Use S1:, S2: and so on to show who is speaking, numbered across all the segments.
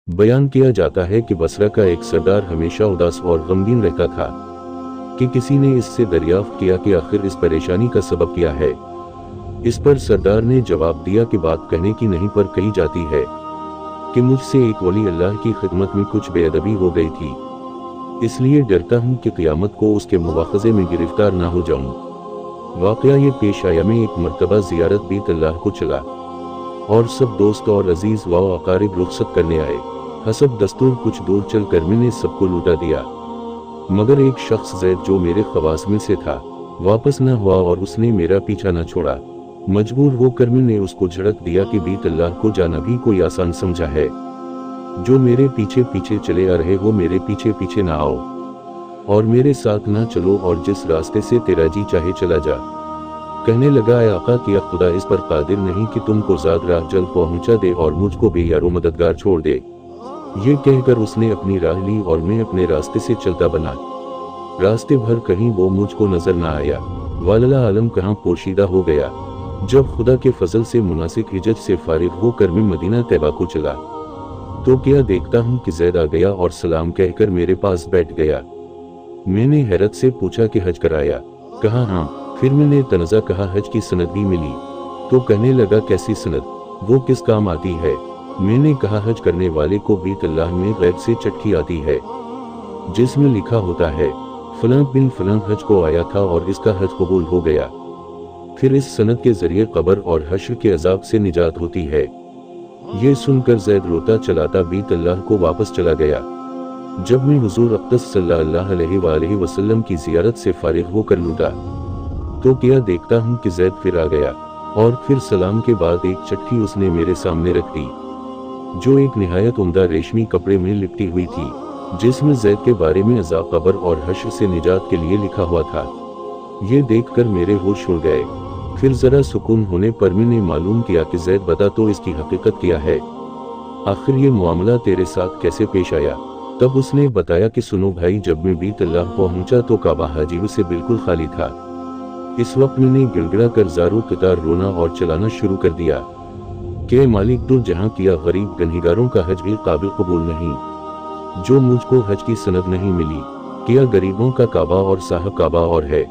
S1: बयान किया जाता है कि बसरा का एक सरदार हमेशा उदास और गमगीन रहता था कि किसी ने इससे दरियाफ्त किया कि आखिर इस परेशानी का सबब क्या है। इस पर सरदार ने जवाब दिया कि बात कहने की नहीं पर कही जाती है कि मुझसे एक वली अल्लाह की खिदमत में कुछ बेअदबी हो गई थी, इसलिए डरता हूँ कि क़यामत को उसके मुआखज़े में गिरफ्तार ना हो जाऊँ। वाक़या ये पेश आया में एक मरतबा ज़ियारत बीत अल्लाह को चला और सब दोस्त और अजीज़ व अकारिब रुखसत करने आए। हसब दस्तूर कुछ दूर चल कर मैंने सबको लूटा दिया, मगर एक शख्स ज़ैद जो मेरे खवास में से था वापस न हुआ और उसने मेरा पीछा न छोड़ा। मजबूर होकर मैंने उसको झड़क दिया कि बीत अल्लाह को जाना भी कोई आसान समझा है। जो मेरे पीछे पीछे चले आ रहे हो मेरे पीछे पीछे ना आओ और मेरे साथ ना चलो, और जिस रास्ते से तेरा जी चाहे चला जा। कहने लगा, ऐ आका कि खुदा इस पर कादिर नहीं कि तुमको ज़ाद राह जल्द पहुंचा दे और मुझको बेयारो मददगार छोड़ दे। ये कहकर उसने अपनी राह ली और मैं अपने रास्ते से चलता बना। रास्ते भर कहीं वो मुझको नजर ना आया। वालला आलम कहाँ पोशीदा हो गया। जब खुदा के फजल से मुनासिब हिजत से फारिग होकर मैं मदीना तैबा को चला तो क्या देखता हूँ कि ज़ैद आ गया और सलाम कहकर मेरे पास बैठ गया। मैंने हैरत से पूछा कि हज कराया? कहा हाँ। फिर मैंने तनज़ा कहा हज की सनद भी मिली? तो कहने लगा, कैसी सनद? वो किस काम आती है? मैंने कहा, हज करने वाले को बीत अल्लाह में गैब से चिट्ठी आती है जिसमें लिखा होता है फलां बिन फलां हज को आया था और इसका हज कबूल हो गया। फिर इस सनद के जरिए कब्र और हश्र के अजाब से निजात होती है। ये सुनकर ज़ैद रोता चलाता बीत अल्लाह को वापस चला गया। जब मैं हुजूर अक़दस सल्लल्लाहु अलैहि वसल्लम की ज़ियारत से फारिग होकर लौटा तो क्या देखता हूँ कि ज़ैद फिर आ गया और फिर सलाम के बाद एक चिट्ठी उसने मेरे सामने रख दी जो एक निहायत उम्दा रेशमी कपड़े में लिपटी हुई थी, जिसमें ज़ैद के बारे में अज़ाब कब्र और हश्र से निजात के लिए लिखा हुआ था। ये देखकर मेरे होश उड़ गए। फिर जरा सुकून होने पर मैंने मालूम किया कि ज़ैद बता तो इसकी हकीकत क्या है, आखिर ये मामला तेरे साथ कैसे पेश आया। तब उसने बताया कि सुनो भाई, जब मैं बीत अल्लाह पहुंचा तो काबा हाजिरों से बिल्कुल खाली था। इस वक्त मैंने गिड़गिड़ा कर ज़ारो कतार रोना और चलाना शुरू कर दिया कि मालिक दो जहां किया गरीब गनहिगारों का हज भी काबिल कबूल नहीं, जो मुझको हज की सनद नहीं मिली। किया गरीबों का काबा और साहब काबा और है,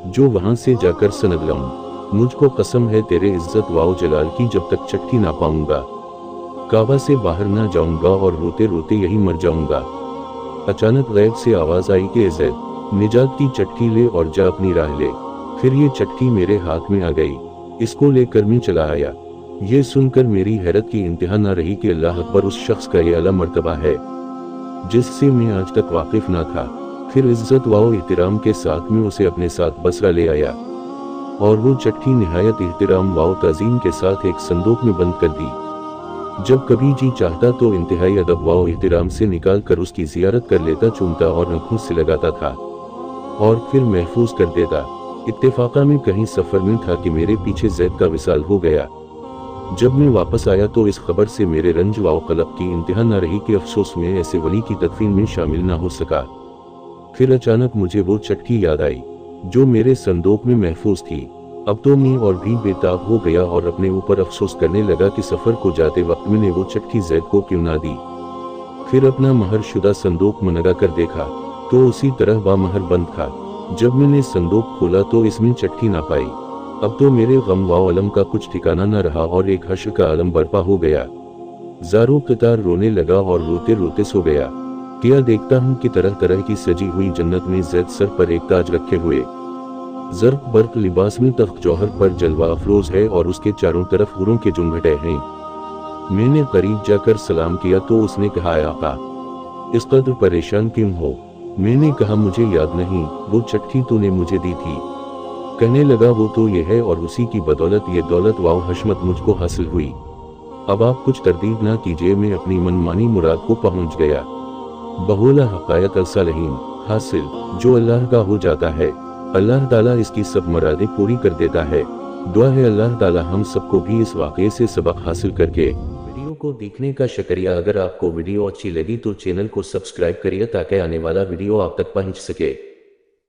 S1: जो वहां से जाकर सनद लाऊं। मुझको कसम है तेरे इज्जत वाओ जलाल की, जब तक चिट्ठी ना पाऊंगा काबा से बाहर ना जाऊंगा और रोते रोते यही मर जाऊंगा। अचानक गैब से आवाज आई कि ज़ैद, निजात की चिट्ठी ले और जा अपनी राह ले। फिर ये चिट्ठी मेरे हाथ में आ गई। इसको लेकर मैं चला आया। ये सुनकर मेरी हैरत की इंतहा न रही कि अल्लाह अकबर, उस शख्स का ये आला मर्तबा है जिससे मैं आज तक वाकिफ ना था। फिर इज्जत व एहतराम के साथ में उसे अपने साथ बसरा ले आया और वो चिट्ठी निहायत एहतराम व ताज़ीम के साथ एक संदूक में बंद कर दी। जब कभी जी चाहता तो इंतहाई अदब व एहतराम से निकाल कर उसकी ज़ियारत कर लेता, चूमता और आँखों से लगाता था और फिर महफूज कर देता। इत्तेफाका में कहीं सफ़र में था कि मेरे पीछे ज़ैद का विसाल हो गया। जब मैं वापस आया तो इस खबर से मेरे रंज व क़लक़ की इंतहा न रही कि अफसोस में ऐसे वली की तदफीन में शामिल न हो सका। फिर अचानक मुझे वो चिट्ठी याद आई जो मेरे संदूक में महफूज थी। अब तो मैं और भी बेताब हो गया और अपने ऊपर अफसोस करने लगा कि सफ़र को जाते वक्त मैंने वो चिट्ठी ज़ैद को क्यों ना दी। फिर अपना महर शुदा संदूक मनगा कर देखा तो उसी तरह वह महर बंद था। जब मैंने संदूक खोला तो इसमें चिट्ठी ना पाई। अब तो मेरे गम व अलम का कुछ ठिकाना न रहा और एक हश्र का आलम बर्पा हो गया। ज़ारो कतार रोने लगा और रोते रोते सो गया। क्या देखता हूँ कि तरह तरह की सजी हुई जन्नत में ज़ैद सर पर एक ताज रखे हुए ज़र्क बर्क लिबास में तख्त जौहर पर जलवा अफरोज है और उसके चारों तरफ हुरों के जुमघटे हैं। मैंने करीब जाकर सलाम किया तो उसने कहा, आका इस कदर परेशान क्यों हो? मैंने कहा, मुझे याद नहीं, वो चिट्ठी तूने मुझे दी थी। कहने लगा, वो तो ये है और उसी की बदौलत ये दौलत व हशमत मुझको हासिल हुई। अब आप कुछ तरदीद ना कीजिए, मैं अपनी मनमानी मुराद को पहुंच गया। बहुला हकायत अलसालहीन हासिल, जो अल्लाह का हो जाता है अल्लाह ताला इसकी सब मुरादें पूरी कर देता है। दुआ है अल्लाह ताला हम सबको भी इस वाक़े से सबक हासिल करके। वीडियो को देखने का शुक्रिया। अगर आपको वीडियो अच्छी लगी तो चैनल को सब्सक्राइब करिए ताकि आने वाला वीडियो आप तक पहुंच सके।